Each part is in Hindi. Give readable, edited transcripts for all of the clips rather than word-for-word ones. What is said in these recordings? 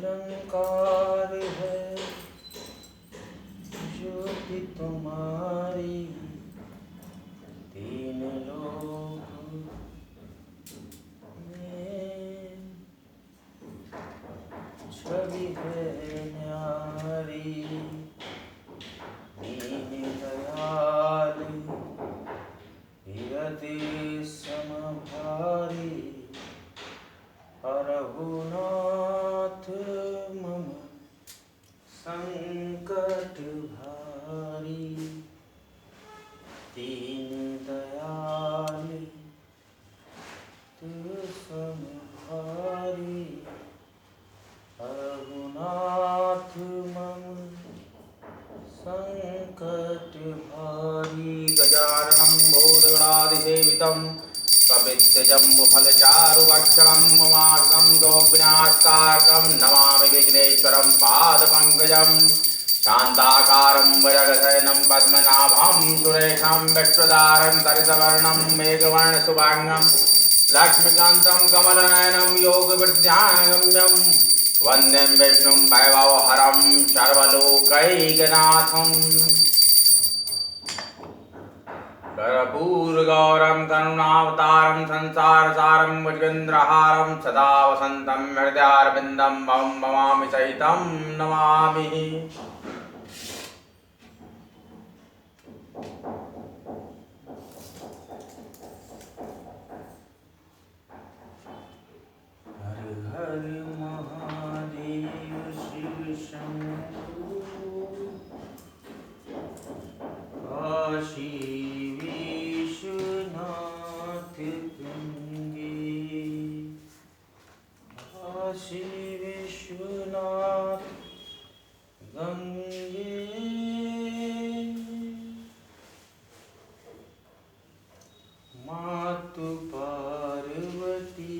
निरंकार है ज्योति तुम्हारी तीन लोक में छवि है न्यारी दीन दयाल हृदय समभारी रघुनाथ मम संकट भारी दीन दयाल तु समभारी रघुनाथ मम संकट भारी गजाननं भूतगणाधिसेवितं कपित्थजम्बुफलचारुभक्षणं ममार्गं गोविनाशकारकं नमामि विघ्नेश्वरं पादपङ्कजं शान्ताकारं भुजगशयनं पद्मनाभं सुरेशं विश्वदारं सरितवर्णं मेघवर्णशुभाङ्गं लक्ष्मीकान्तं कमलनयनं योगविद्यागम्यं वन्द्यं विष्णुं वैभवहरं सर्वलोकैकनाथम् कर्पूरगौरं करुणावतारं संसारसारं भुजगेन्द्रहारं सदा वसन्तं हृदयारविन्दं भवं भवामि सहितं नमामि। हर हर महादेव शिव शंभो काशी काशी विश्वनाथ गंगे मातु पार्वती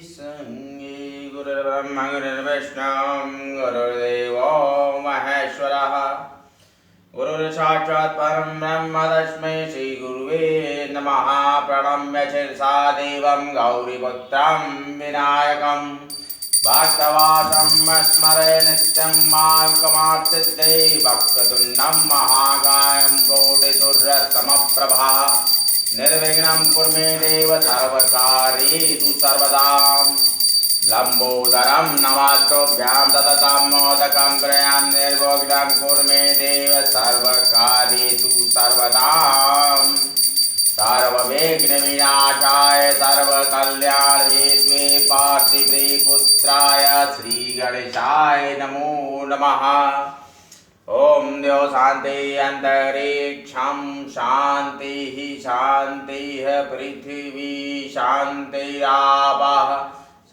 संगे गुरुर्ब्रह्मा गुरुर्विष्णु गुरुर्देवो महेश्वरः गुरुर्साक्षात् परं ब्रह्म तस्मै श्री गुरुवे नमः। प्रणम्य शिरसा देवं गौरीपुत्रं विनायकं भक्तवासं स्मरे नित्यं माल्कमार्तिद्धे वक्रतुण्डं महाकायं कोटिसूर्यसमप्रभा निर्विघ्नं कुरु मे देव सर्वकार्येषु सर्वदा। लंबोदरं नमास्तुभ्यां सततं मोदकं प्रयां निर्विघ्नं कुरु मे देव सर्वकार्येषु सर्वदा। सर्वविघ्नविनाशाय सर्वकल्याणहेतवे पार्थिवपुत्राय श्रीगणेशाय नमो नमः। ओम द्यो शांति अंतरिक्षं शांतिः शांतिः पृथिवी शान्तिरापः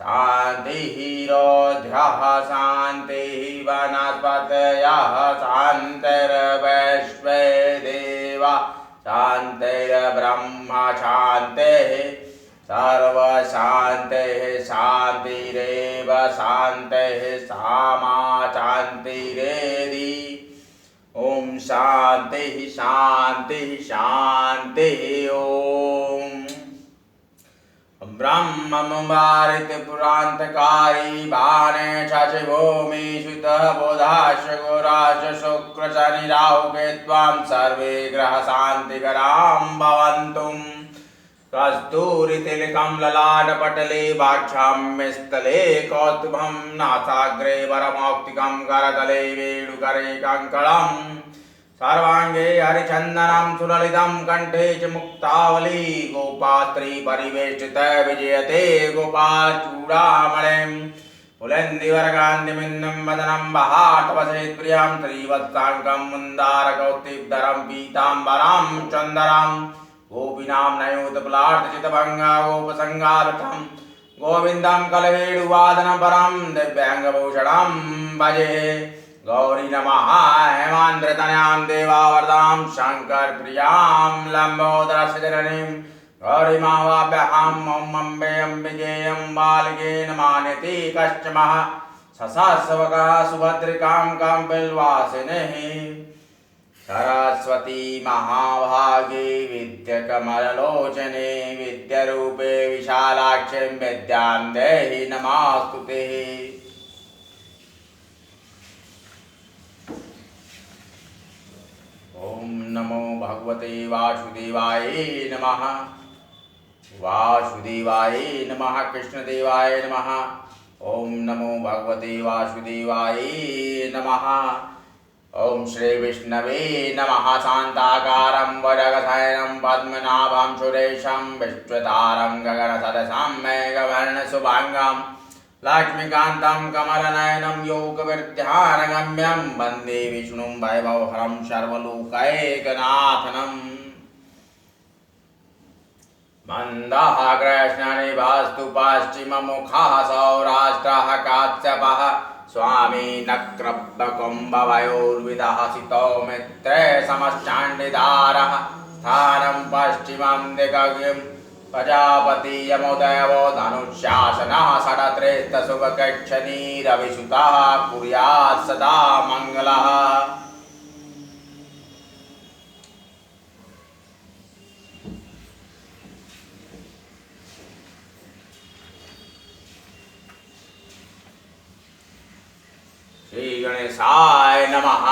शान्तिरोध्यः शान्तिः वनस्पतयः शान्तिर्विश्वे देवा शान्तिर्ब्रह्म शान्तिः सर्वशान्तिः शान्तिरेव शान्तिः सामा शान्तिरेधि। ओम शान्तिः शान्तिः शान्तिः। ओम ब्रह्ममुवारित पुरान्तकारी बाणे शशिभूमि सुतः बोधाश गोराश शुक्र शनि राहु केत्वां सर्वे ग्रह शान्तिकरां भवन्तु। कस्तूरितिलकं ललाटपटले वाक्षाम्यस्थले कौस्तुभं नासाग्रे वरमौक्तिकं करतले वेणुकरे कङ्कणम् सर्वांगे हरिचंदनं सुललितं कंठे च मुक्तावली गोपात्री परिवेष्टित विजयते गोपालचूडामणिं पुलन्दिवरकान्तिमिन्दं वदनं बहाटवसेत् प्रियां श्रीवत्साङ्गं मुन्दारकौस्तिभधरं पीताम्बरां चन्दरां गोपीनां नयोतपलार्धचितभङ्गा गोपसङ्गारथं गोविन्दं कलवेणुवादनपरं दिव्याङ्गभूषणं भजे। गौरी नमः हेमान्द्रतनयां देवावरदां शंकर प्रियां लंबोदरशजननीं गौरीमावाभ्याम् ॐ अम्बे अम्बिकेयं बालिकेन मान्यते कश्चमः ससास्वका सुभद्रिकां कम्पिलवासिनीः सरस्वती महाभागे विद्यकमललोचने विद्यारूपे विशालाक्षीं विद्यां देहि नमोऽस्तुते। भगवते वासुदेवाय नमः। वासुदेवाय नमः। कृष्णदेवाय नमः। ओम नमो भगवते वासुदेवाय नमः। ओम श्री विष्णवे नमः। शांताकारं वरगशयनं पद्मनाभं सुरेशं विश्वतारं गगनसदृशं मेघवर्णशुभांगं लक्ष्मीकान्तं कमलनयनं योगविद्यानगम्यं वन्दे विष्णुं वैभवहरं सर्वलोकैकनाथनं। मन्दः कृष्णनिभास्तु पश्चिममुखः सौराष्ट्रः काश्यपः स्वामी नक्रब्धकुम्भवयोर्विदः सितो मित्रे समश्चाण्डिदारः स्थानं पश्चिमं दिग्गं प्रजापति यमोदयो धनुशासनः षडत्रेष्ठशुभकक्षणीरविसुतः कुर्यात् सदा मङ्गलः। श्री गणेशाय नमः।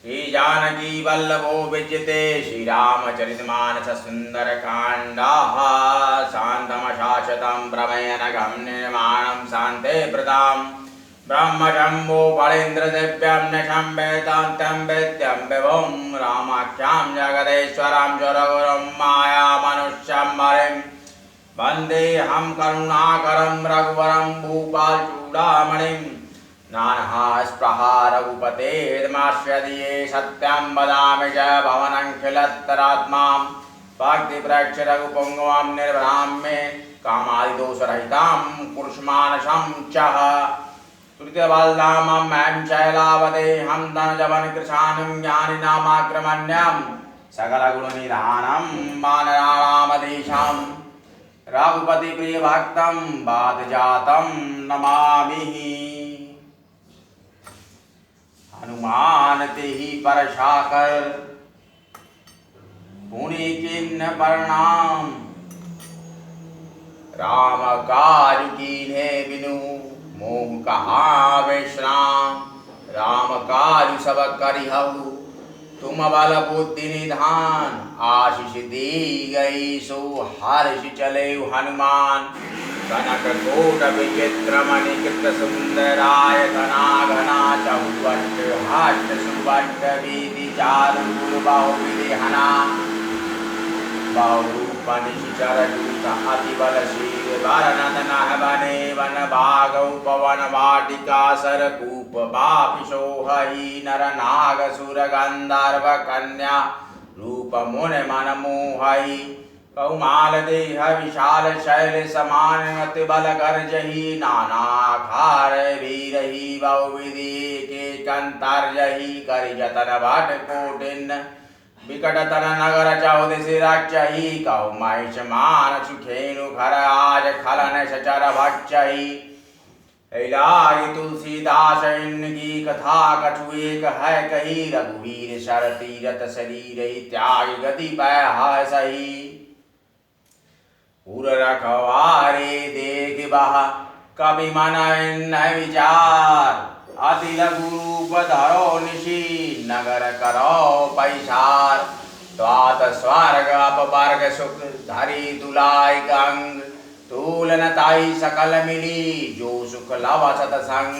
श्री जानकी वल्लभो विजयते श्री रामचरितमानस सुंदरकांडः शान्तमशाश्वतं प्रमेयनघं निर्माणं शान्ते प्रदां ब्रह्मशम्भो फलेन्द्रदिव्यं नशं वेदान्तं वेद्यं विभुं रामाख्यां जगदेश्वरं सुरगुरुं मायामनुष्यं हरिं वन्देऽहं करुणाकरं रघुवरं भूपालचूडामणिं नानहा स्पृहा रघुपतेर्माश्रये सत्यं वदामि च भवनङ्खिलत्तरात्मां भक्तिप्रक्ष रघुपुङ्गवं निर्भराम्ये कामादिदोषरहितां पुरुषमानसं च तुरितबलधामं मैं शैलावतेऽहं धनजवनकृशानं ज्ञानिनामाग्रमण्यं सकलगुणनिधानं वानराणामधीशं रघुपतिप्रियभक्तं वातजातं नमामि। हनुमान तेहि परशाकर पुनि किन्न प्रणाम राम काज कीन्हे बिनु मोह कहाँ विश्राम राम काज सब करिहु तुम बल बुद्धि निधान आशीष दी गई सो हर्ष चले हनुमान कनक कोट विचित्र मणिकृत सुंदराय घना चौवट हाट सुवट वीधि चारु बाहु विधिहना बहुरूप निश्चर दूत अति बल शील वरनदन बने वन भागौ पवन वाटिका सरकूप बापिशोहहि नर नाग सुर गंधर्व कन्या रूप मुनि मन मोहहि कौमाल देह विशाल शैल समान अति बल गर्जहि नाना खार वीरहि बहुविधि के कंतर्जहि करि जतन भट कोटिन विकटतन नगर चौदिसि रक्षहि कौमैष मान सुखेनु घर आज खलन सचर भक्षहि इलाहि तुलसीदास इनकी कथा कछु एक है कही रघुवीर शर तीरथ शरीर त्याग गति पै सही उर रखवारे देख बह कवि मन विचार अति लघु रूप धरो निशी नगर करो पैसार त्वात स्वर्ग अपवर्ग सुख धरी तुलाई गंग तूलन ताई सकल मिली जो सुख लव सतसंग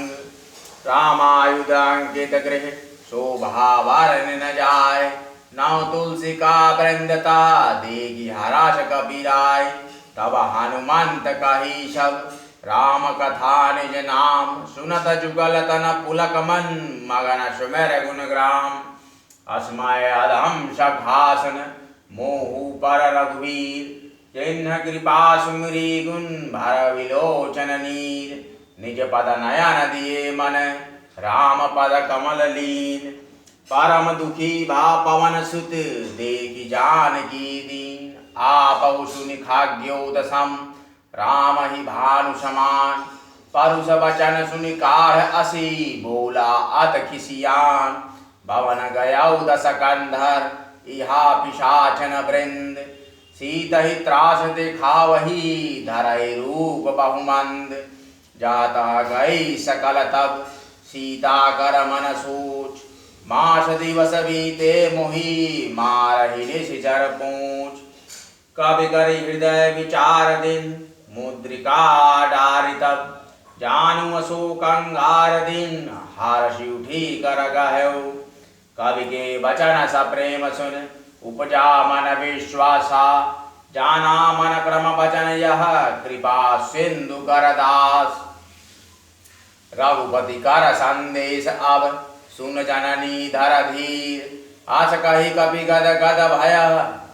रामायुध अंकित गृह शोभा वर्ण न जाय नौ तुलसी का वृंदता देगी हराश कबीराय तब हनुमंत कही सब राम कथा निज नाम सुनत जुगल तन पुलक मन मगन सुमेर गुण ग्राम अस्मय अधम सघासन मोहु पर रघुवीर चिन्ह कृपा सुमरी गुण भर विलोचन नीर निज पद नयन दिए मन राम पद कमल लीन परम दुखी भा पवन सुत देखि जानकी दीन आपहु सुनि खाग्योदसम राम ही भानु समान परुष वचन सुनि काढ़ असी बोला अत खिसियान भवन गयौ दस कंधर इहा पिशाचन वृंद सीत ही त्रास दिखावही धरय रूप बहुमंद जाता गई सकल तब सीता कर मन सोच मास दिवस बीते मोही मारहि निशिचर पूछ। कवि करि हृदय विचार दिन मुद्रिका डारि तब। जानू अशोक अंगार दिन हर्षि उठी कर गह्यो। कवि के वचन सप्रेम सुन उपजा मन विश्वासा। जाना मन क्रम वचन यह कृपा सिंधु कर दास। रघुपति कर संदेश अब सुन जननी धर धीर। आस कही कपि गद गद भय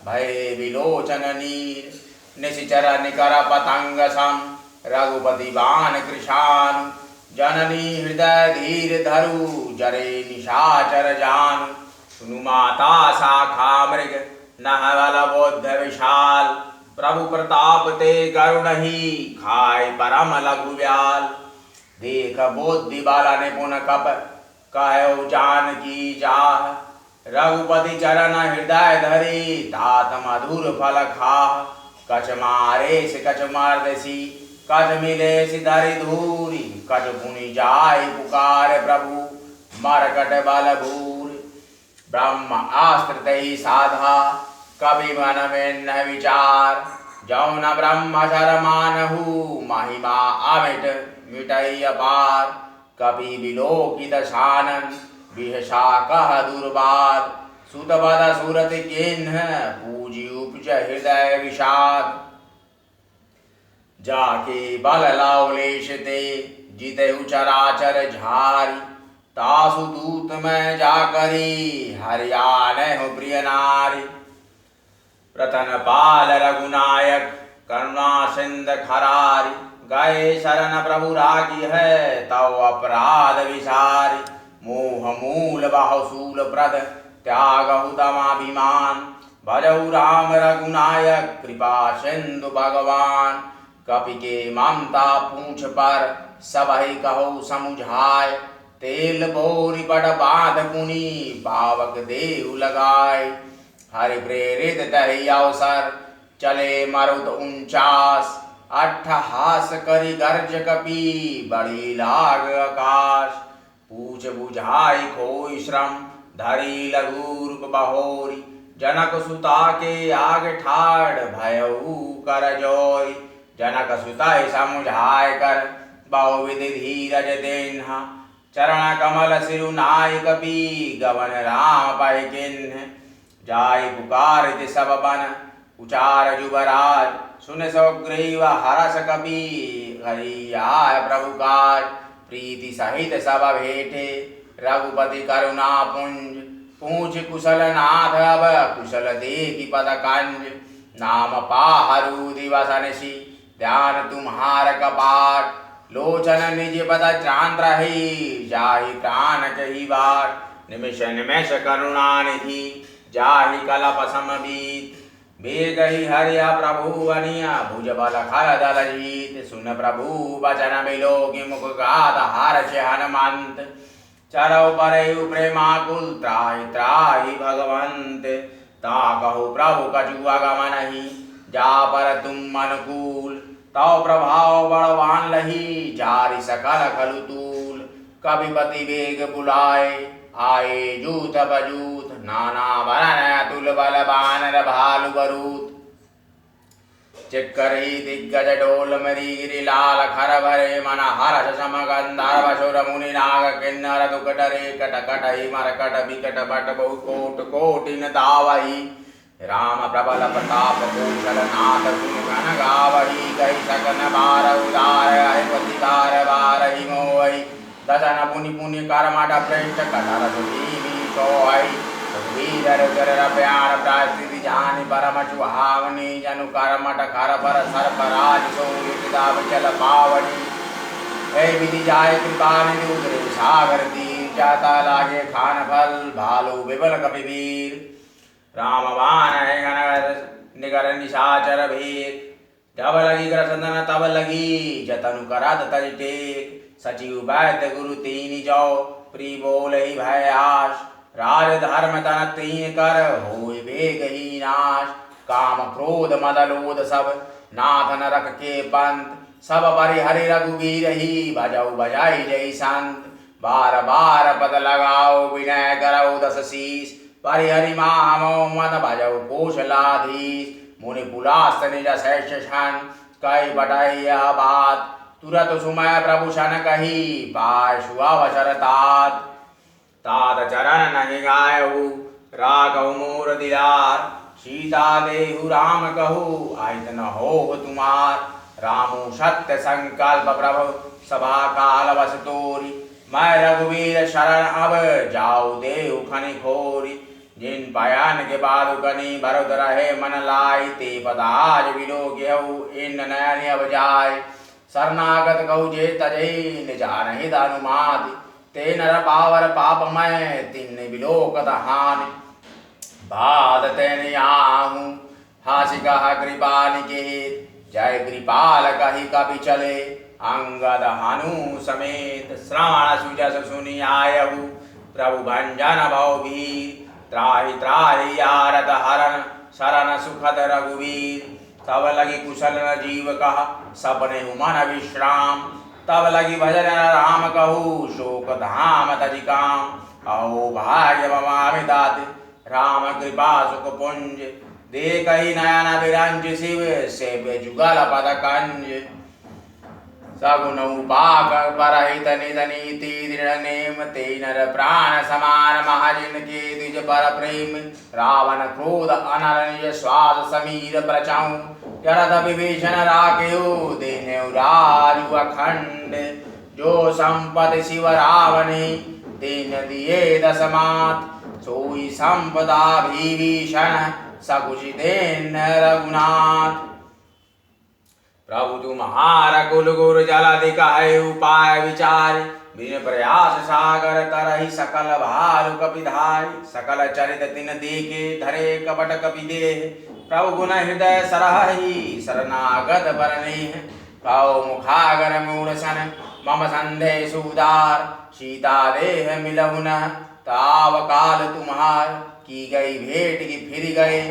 भय विलोचन नीर। निशिचर निकर पतंग सम रघुपति बाण कृशानु। जननी हृदय धीर धरु जरे निशाचर जानु। सुनु माता शाखा मृग नहवल बोध विशाल। प्रभु प्रताप ते करुणहि खाय परम लघु व्याल। देख बोधि बाला निपुण कप कहो जानकी चाह। रघुपति चरण हृदय धरि तात मधुर फल खाह। कछ मारे से कछ मर्दसी कछ मिले से धरि धूरी। कछ पुनि जाय पुकार प्रभु मरकट बल भूर। ब्रह्म आश्रित ही साधा कवि मन में न विचार। जौ न ब्रह्म शर मानहु महिमा अमिट मिटई अपार। कपि विलोकित शानन विहसा कह दुर्बाद। सुत बद सुरत किन्ह पूजी उपज हृदय विषाद। जाके बल लवलेश ते जितहु चराचर झारी। तासु दूत में जाकरी हरियाणहु प्रिय नारी। प्रतन पाल रघुनायक करुणा सिंध खरारी। गए शरण प्रभु रागी है तव अपराध विसारी। मोह मूल बाहुसूल प्रद त्यागहु तमाभिमान। भजहु राम रघुनायक कृपा सिंधु भगवान। कपि के ममता पूछ पर सबहि कहो समुझाय। तेल बोरी बड़ बांध पुनि पावक देहु लगाए। हरि प्रेरित तहि अवसर चले मरुत 49। अट्ठहास करि गर्ज कपि बड़ी लाग आकाश। पूछ बुझाई खोई श्रम धरि लघु रूप बहोरी। जनक सुता के आग ठाड़ भयउ कर जोई। जनक सुता समुझाय कर बहुविधि धीरज देन्हा। चरण कमल सिरुनाय कपि गवन राम पहि किन्ह। जाय पुकारित सब बन उचार जुबराज। सुन सौग्रीव हरस कपि हरि आय प्रभु काज। प्रीति सहित सब भेटे रघुपति करुणा पुंज। पूछ कुशल नाथ अब कुशल देखि पद कंज। नाम पाहरु दिवस निशि ध्यान तुम्हार कपाट। लोचन निज पद त्राण रही जाहि प्राण कही बाट। निमिष निमेष करुणा निधि जाहि कलप समबीत। बेगहि हरिया प्रभु अनिया भुज बल खर दल जीत। सुन प्रभु बचन बिलोकि मुख गात हर्ष हनुमंत। चरौ परयु प्रेमाकुल त्राहि त्राहि भगवंत। ताकहु प्रभु कछु अगमनहि जा पर तुम अनुकूल। तव प्रभाव बड़वान लही जारि सकल खलु तूल। कविपति वेग बुलाए आए जूथ बजूथ। नाना वरन अतुल बल बानर भालु बरूथ। चिक्करी दिग्गज डोल मरीगिरि लाल खर भरे मन हर्ष सम गंधर्व सुर मुनि नाग किन्नर दुकट रेकट कटहि मरकट बिकट बट बहु कोट कोटिन दावहि। राम प्रबल प्रताप कौशल नाथ गुण गण गावहि। कहि सकन बार उदार अधिपति कार बारहि मोहि। दसन पुनि पुनि कर्मठ प्रेष्ठ कटर सुजीवी सोहि। वीर रुचर प्यार प्रास्थिति जानि परम सुहावनी। जनु कर्मठ खर पर सर्पराज सोहि पिता विचल पावनी। ऐ विधि जाय कृपा निधि उदरे सागर तीर। जाता लागे खान फल भालु विबल कपि वीर। राम बाण है घन निगर निशाचर भेद। जब लगी ग्रसंदन तब लगी जतनु करत तज टेक। सचिव वैद्य गुरु तीन जो प्री बोल ही भय आश। राज धर्म तन तीन कर होय वेग ही नाश। काम क्रोध मद लोध सब नाथ नरक के पंथ। सब परिहरि रघुवीर ही भजऊ बजाई जय संत। बार बार पद लगाओ विनय करो दस शीस परिहरि मामो मन भजौ कौशलाधीश मुनि पुलास्त निज शेषन कई बटाई यह बात तुरत सुमय प्रभु शन कही पाय सुअवसर तात तात चरण नहीं गायहु राघव मोर दिलार सीता देहु राम कहू आयत न हो तुम्हार रामु सत्य संकल्प प्रभु सभा काल बस तोरी मैं रघुवीर शरण अब जाऊ देहु खनि खोरी जिन पायन के बाद कनी भरत रहे मन लाई ते पदाज विलोक्यहु इन नयन अब जाय शरणागत कहु जे तजै निजानहि दानुमादि ते नर पावर पापमय तिन्न विलोकत हानि बाद तेन आहूँ हासि कहा कृपा निकेत जय कृपाल कही कपि चले अंगद हनु समेत श्रवण सुजस सुनि आयहु प्रभु भंजन भवभीर त्राहि त्राहि यारद हरन शरण सुखद रघुवीर तब लगी कुशल न जीव कहा सपने मन विश्राम तब लगी भजन राम कहू शोक धाम तजिकाम अहो भाग्य ममामि दाति राम कृपा सुख पुंज देखहि नयन विरंज शिव सेव्य जुगल पद कंज सगुन उपाक परहित निध नीति दृढ़ नेम ते नर प्राण समान महाजिन के द्विज पर प्रेम रावण क्रोध अनर निज स्वाद समीर प्रचाऊं जरद विभीषण राकेयो देनेउ राजु अखंड जो संपति शिव रावणे तेन दिए दसमात सोई संपदा विभीषण सकुचि देन रघुनाथ प्रभु तुम्हारा कुल गुर जल दिखाए उपाय विचार बिन प्रयास सागर तरहि सकल भालु कपिधाय सकल चरित तिन देखे धरे कपट कपि देह प्रभु गुण हृदय सरहि शरणागत बरनेह पाओ मुखागर मूढ़ सन मम संदेह सुधार सीता देह मिलहु न ताव काल तुम्हार की गई भेंट की फिर गए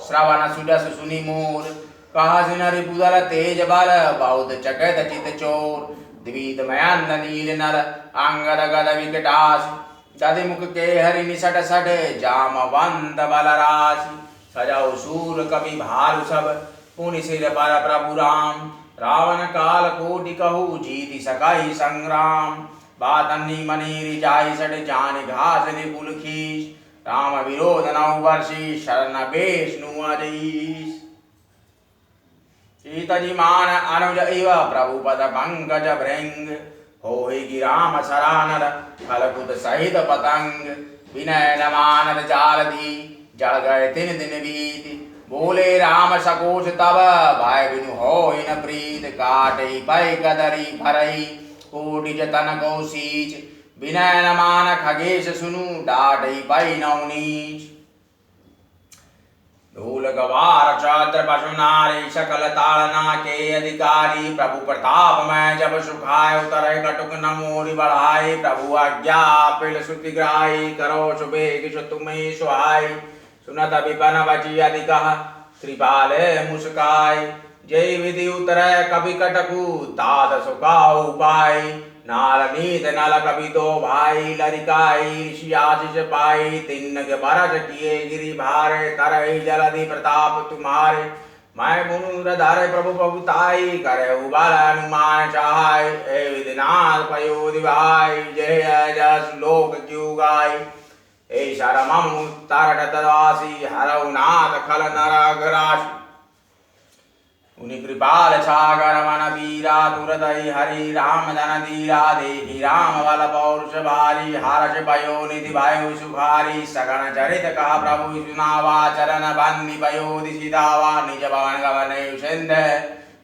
श्रवण सुजस सुनि मोर कहा सिनरि पुदल तेज बल बहुत चकत चित चोर द्वित मयंद नील नर अंगद गद विकटास गदि मुख के हरि निसट सट जामवंत बलराशि सजौ सूर कवि भालु सब पुनि सिर पर प्रभु राम रावण काल कोटि कहू जीति सकहि संग्राम बातन्नी मनीरि जाहि सट जान घास निपुल खीस राम विरोध नौ वर्षि शरण विष्णु अधीश सीतजी मान अनुज इव प्रभु पद पंकज भृंग होहि राम सरानर खलकुत सहित पतंग विनय न मानद जाल दी जल गए तिन दिन बीत बोले राम सकोच तब भाई बिनु होहि न प्रीत काटई पै कदरी भरई कोटि जतन को सीच विनय न मान खगेश सुनु डाटई पै नवनीच धूल गवार छात्र पशु नारी सकल ताड़ना के अधिकारी प्रभु प्रताप मैं जब सुखाय उतरे कटुक न मोरी बढ़ाई प्रभु आज्ञा पिल श्रुति ग्राही करो सुबेग तुम्हें सुहाई सुनत विपन बची अधिक त्रिपाले मुस्काय जय विधि उतरे कवि कटकु तात सुखा उपाय नाल नीत नल कवि दो भाई लरिकाई ऋषि आशीष पाई तिन्न के बरस किए गिरि भारे तरहि जलधि प्रताप तुम्हारे मैं मुनुर धरे प्रभु प्रभुताई करे उबल हनुमान चाहाय ए विधिनाथ पयोधि भाई जय जस लोक क्यों गाय ए शरमम उत्तर तदासी हरौ नाथ खल नरगराशि उनि कृपाल सागर मन वीरा दुरदई हरि राम धन धीरा देखी राम बल पौरुष भारी हर्ष भयो निधि भयो सुखारी सगन चरित कहा प्रभु सुनावा चरण बंदी भयो दिशिदावा निज भवन गवन सिंध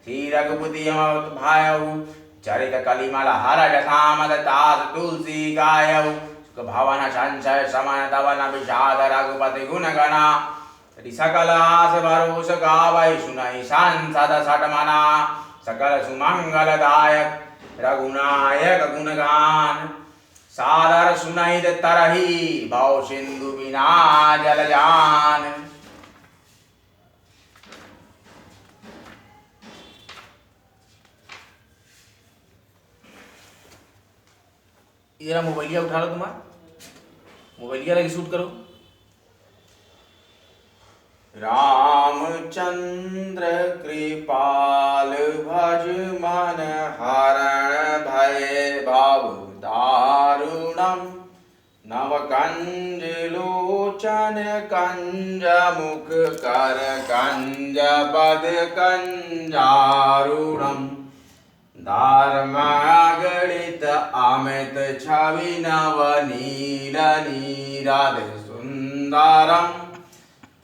श्री रघुपति भायऊ चरित कलिमल हरज सामद तास तुलसी गायऊ भवन संशय समन दवन विषाद रघुपति गुण गणा सकल आस भरोस गावै सुनहि सांसद सठ मना सकल सुमंगल दायक रघुनायक गुणगान सादर सुनहि तरहि भव सिंधु बिना जल जान। जरा मोबाइलिया उठा लो, तुम्हारा मोबाइलिया लगे शूट करो। रामचंद्र कृपाल भज मन हरण भय भव दारुणम नवकंज लोचन कंज मुख कर कंज पद कंजारुणम धार्मगणित अमित छवि नव नील नीराद सुंदरम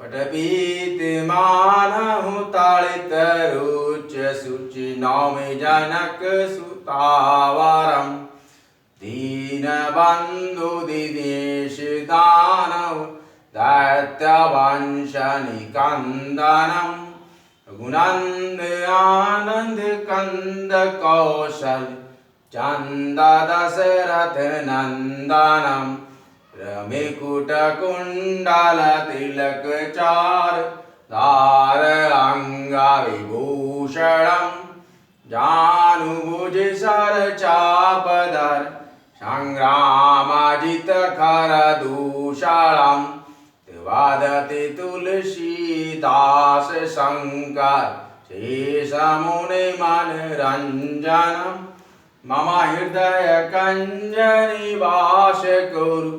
पटपीत मानहु ताड़ित रुच सुचि नौमि जनक सुतावरम दीन बंधु दिनेश दानव दैत्य वंश निकंदनम गुणंद आनंद कंद कौशल चंद दशरथ नंदनम रमिकुट कुंडल तिलक चार धार अंगा विभूषणम जानुभुज सर चापधर संग्रामजित खर दूषणम वादति तुलसीदास शंकर शेषमुनि मनरंजनम मम हृदय कंज निवास कुरु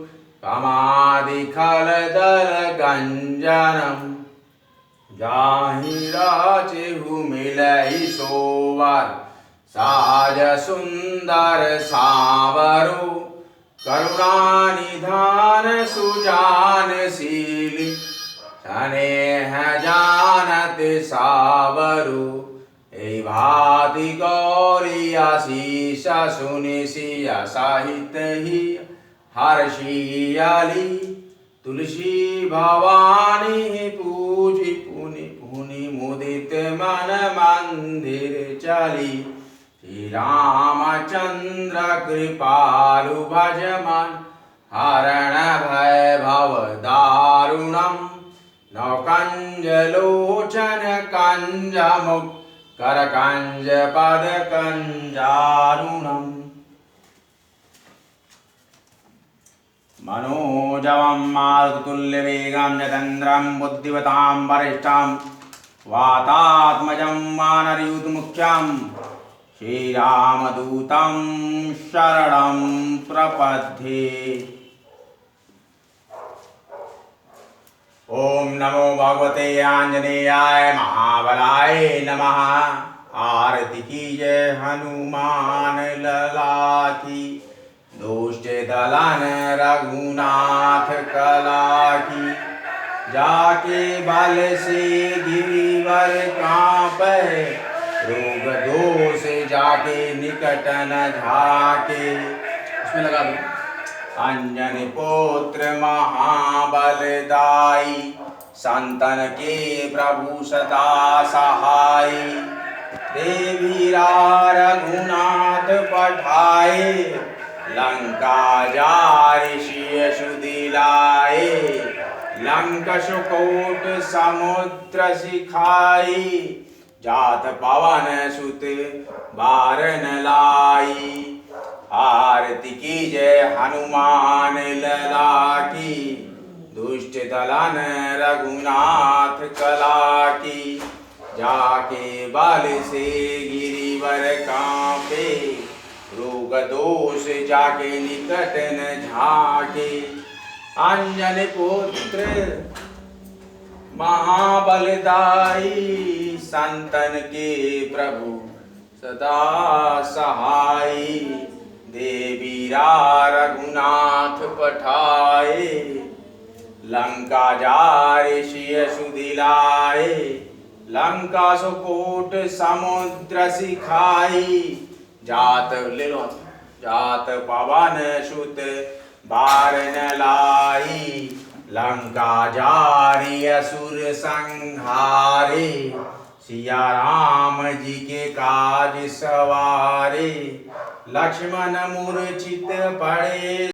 कमादिखलदल गंजनम जाहि राचिहु मिलहि सोवर साज सुंदर सावरो करुणानिधान सुजान शील स्नेह जानत सावरो ए भाति गौरी आशीष सुनि सिया साहित ही हर्षियाली तुलसी भवानी पूजी पुनि पुनि मुदित मन मंदिर चली श्री रामचंद्र कृपालु भजमन हरण भय भव दारुणम नवकंज लोचन कंज मुख कर कंज पद कंजारुणम मनोजवं मारुततुल्य वेगं यतेन्द्रं बुद्धिवतां वरिष्ठं वातात्मजं वानरयूथमुख्यं श्रीरामदूतं शरणं प्रपद्ये। ओम नमो भगवते आंजनेयाय महाबलाय नमः। आरती कीजय हनुमान लला की, दुष्ट दलन रघुनाथ कला की। जाके बल से गिरिवर कांपे, रोग दोष जाके निकट न झाके। इसमें लगा दो। अंजनी पुत्र महाबलदाई, संतन के प्रभु सदा सहाय। देवीरा रघुनाथ पठाए, लंका जारि सिय सुदिलाए। लंक सुकोट समुद्र सिखाई, जात पवन सुत बारन लाई। आरती कीजय हनुमान लला की, दुष्ट दलन रघुनाथ कला की। जाके बल से गिरिवर कांपे, रोग दोष जाके निकट न झाके। अंजनी पुत्र महाबलदाई, संतन के प्रभु सदा सहाय। देवीरा रघुनाथ पठाए, लंका जारि सिय सुदिलाए। लंका सुकोट समुद्र सिखाई, जात ले लो जात पवन सुत बारन लाई। लंका जारि असुर संहारे, सिया राम जी के काज सवारे। लक्ष्मण मूर्छित पड़े